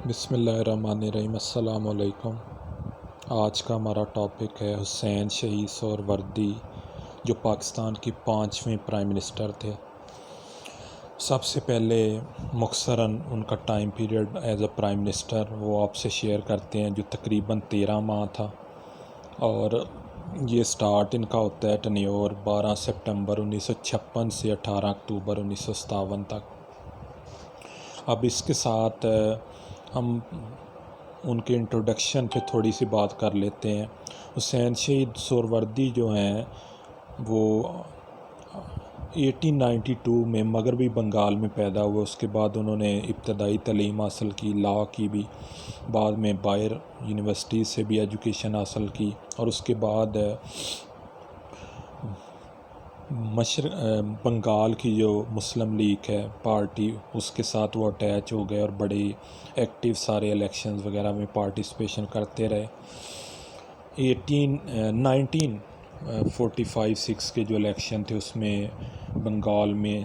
بسم اللہ الرحمن الرحیم۔ السلام علیکم۔ آج کا ہمارا ٹاپک ہے حسین شہید سہروردی، جو پاکستان کی 5ویں پرائم منسٹر تھے۔ سب سے پہلے مختصراً ان کا time period as a prime minister وہ آپ سے شیئر کرتے ہیں، جو تقریباً 13 ماہ تھا، اور یہ سٹارٹ ان کا ہوتا ہے ٹنیور 12 سپٹمبر 1956 سے 18 اکتوبر 1957 تک۔ اب اس کے ساتھ ہم ان کے انٹروڈکشن پہ تھوڑی سی بات کر لیتے ہیں۔ حسین شہید سہروردی جو ہیں وہ 1892 میں مغربی بنگال میں پیدا ہوئے۔ اس کے بعد انہوں نے ابتدائی تعلیم حاصل کی، لاء کی بھی، بعد میں باہر یونیورسٹی سے بھی ایجوکیشن حاصل کی، اور اس کے بعد بنگال کی جو مسلم لیگ ہے پارٹی، اس کے ساتھ وہ اٹیچ ہو گئے اور بڑی ایکٹیو سارے الیکشنز وغیرہ میں پارٹیسپیشن کرتے رہے۔ 1945-46 کے جو الیکشن تھے اس میں بنگال میں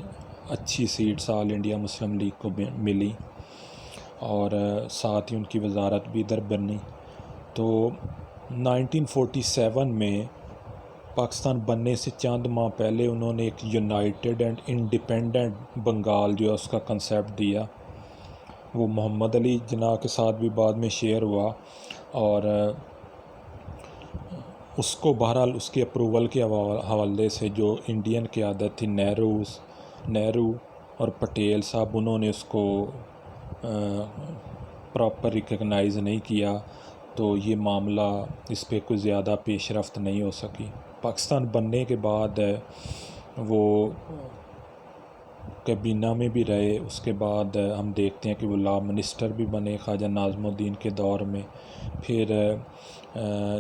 اچھی سیٹس آل انڈیا مسلم لیگ کو ملی، اور ساتھ ہی ان کی وزارت بھی ادھر بنی۔ تو 1947 میں پاکستان بننے سے چند ماہ پہلے انہوں نے ایک یونائٹڈ اینڈ انڈیپینڈنٹ بنگال جو ہے اس کا کنسیپٹ دیا۔ وہ محمد علی جناح کے ساتھ بھی بعد میں شیئر ہوا، اور اس کو بہرحال اس کے اپروول کے حوالے سے جو انڈین قیادت تھی، نہرو اور پٹیل صاحب، انہوں نے اس کو پراپر ریکگنائز نہیں کیا، تو یہ معاملہ اس پہ کوئی زیادہ پیش رفت نہیں ہو سکی۔ پاکستان بننے کے بعد وہ کابینہ میں بھی رہے، اس کے بعد ہم دیکھتے ہیں کہ وہ لا منسٹر بھی بنے خواجہ ناظم الدین کے دور میں۔ پھر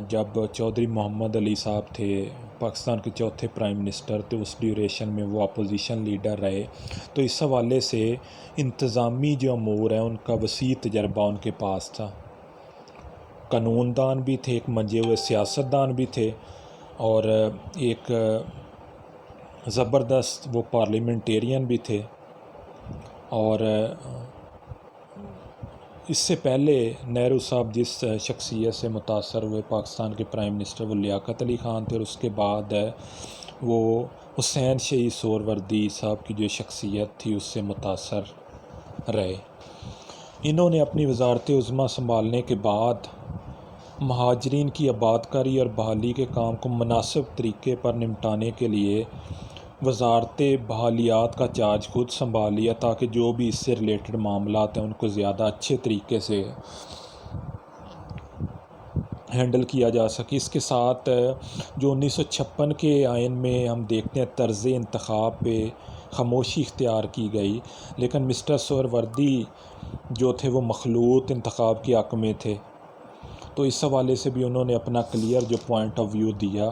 جب چودھری محمد علی صاحب تھے پاکستان کے چوتھے پرائم منسٹر، تو اس ڈیوریشن میں وہ اپوزیشن لیڈر رہے، تو اس حوالے سے انتظامی جو امور ہیں ان کا وسیع تجربہ ان کے پاس تھا۔ قانون دان بھی تھے، ایک منجے ہوئے سیاست دان بھی تھے، اور ایک زبردست وہ پارلیمنٹیرین بھی تھے۔ اور اس سے پہلے نہرو صاحب جس شخصیت سے متاثر ہوئے پاکستان کے پرائم منسٹر، وہ لیاقت علی خان تھے، اور اس کے بعد وہ حسین شہید سہروردی صاحب کی جو شخصیت تھی اس سے متاثر رہے۔ انہوں نے اپنی وزارت عظمیٰ سنبھالنے کے بعد مہاجرین کی آباد کاری اور بحالی کے کام کو مناسب طریقے پر نمٹانے کے لیے وزارت بحالیات کا چارج خود سنبھال لیا، تاکہ جو بھی اس سے ریلیٹڈ معاملات ہیں ان کو زیادہ اچھے طریقے سے ہینڈل کیا جا سکے۔ اس کے ساتھ جو 1956 کے آئین میں ہم دیکھتے ہیں طرز انتخاب پہ خاموشی اختیار کی گئی، لیکن مسٹر سہروردی جو تھے وہ مخلوط انتخاب کے حق میں تھے، تو اس حوالے سے بھی انہوں نے اپنا کلیئر جو پوائنٹ آف ویو دیا۔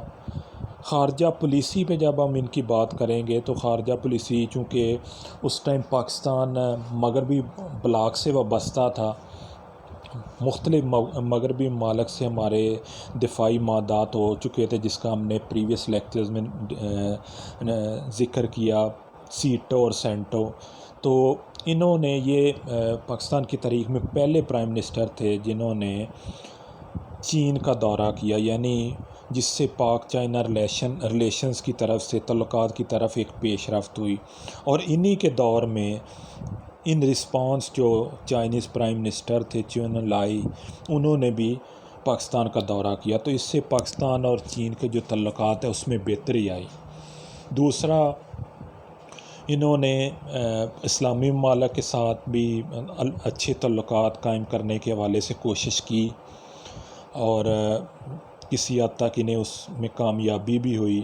خارجہ پالیسی پہ جب ہم ان کی بات کریں گے تو خارجہ پالیسی چونکہ اس ٹائم پاکستان مغربی بلاک سے وابستہ تھا، مختلف مغربی ممالک سے ہمارے دفاعی معاہدات ہو چکے تھے، جس کا ہم نے پریویس لیکچرز میں ذکر کیا، سیٹو اور سینٹو۔ تو انہوں نے یہ پاکستان کی تاریخ میں پہلے پرائم منسٹر تھے جنہوں نے چین کا دورہ کیا، یعنی جس سے پاک چائنا ریلیشنز کی طرف سے تعلقات کی طرف ایک پیش رفت ہوئی، اور انہی کے دور میں ان رسپانس جو چائنیز پرائم منسٹر تھے چیون لائی، انہوں نے بھی پاکستان کا دورہ کیا، تو اس سے پاکستان اور چین کے جو تعلقات ہیں اس میں بہتری آئی۔ دوسرا، انہوں نے اسلامی ممالک کے ساتھ بھی اچھے تعلقات قائم کرنے کے حوالے سے کوشش کی، اور کسی حد تک انہیں اس میں کامیابی بھی ہوئی۔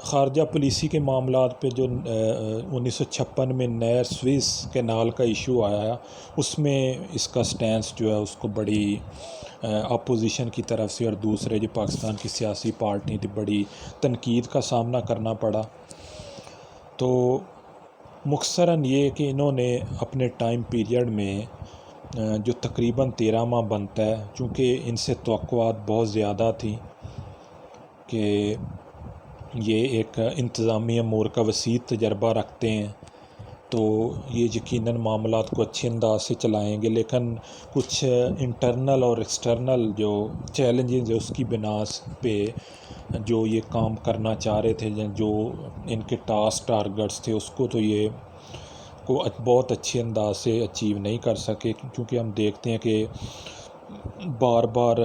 خارجہ پالیسی کے معاملات پہ جو 1956 میں نئے سوئس کینال کا ایشو آیا، اس میں اس کا سٹینس جو ہے اس کو بڑی اپوزیشن کی طرف سے اور دوسرے جو پاکستان کی سیاسی پارٹی تھی بڑی تنقید کا سامنا کرنا پڑا۔ تو مختصراً یہ کہ انہوں نے اپنے ٹائم پیریڈ میں جو تقریباً 13 ماہ بنتا ہے، چونکہ ان سے توقعات بہت زیادہ تھی کہ یہ ایک انتظامی امور کا وسیع تجربہ رکھتے ہیں، تو یہ یقیناً معاملات کو اچھے انداز سے چلائیں گے، لیکن کچھ انٹرنل اور ایکسٹرنل جو چیلنجز ہے اس کی بنا پہ جو یہ کام کرنا چاہ رہے تھے، جو ان کے ٹاسک ٹارگٹس تھے، اس کو تو یہ کو بہت اچھے انداز سے اچیو نہیں کر سکے، کیونکہ ہم دیکھتے ہیں کہ بار بار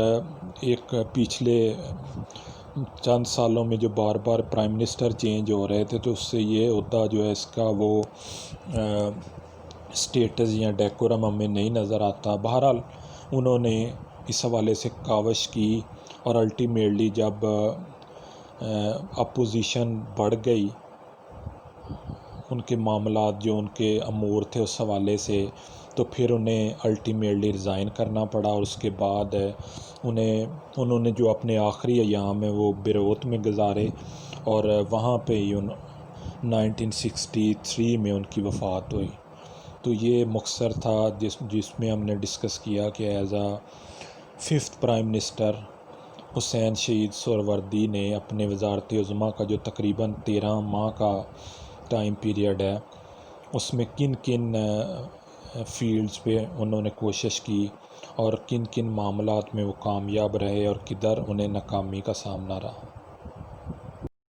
ایک پچھلے چند سالوں میں جو بار بار پرائم منسٹر چینج ہو رہے تھے، تو اس سے یہ عہدہ جو ہے اس کا وہ سٹیٹس یا ڈیکورم ہمیں نہیں نظر آتا۔ بہرحال انہوں نے اس حوالے سے کاوش کی، اور الٹیمیٹلی جب اپوزیشن بڑھ گئی، ان کے معاملات جو ان کے امور تھے اس حوالے سے، تو پھر انہیں الٹیمیٹلی ریزائن کرنا پڑا، اور اس کے بعد انہوں نے جو اپنے آخری ایام ہیں وہ بیروت میں گزارے، اور وہاں پہ ہی 1963 میں ان کی وفات ہوئی۔ تو یہ مختصر تھا جس میں ہم نے ڈسکس کیا کہ as a 5th prime minister Hussain Shaheed Suhrawardy نے اپنے وزارت عظمیٰ کا جو تقریباً 13 ماہ کا ٹائم پیریڈ ہے، اس میں کن کن فیلڈز پہ انہوں نے کوشش کی، اور کن کن معاملات میں وہ کامیاب رہے، اور کدھر انہیں ناکامی کا سامنا رہا۔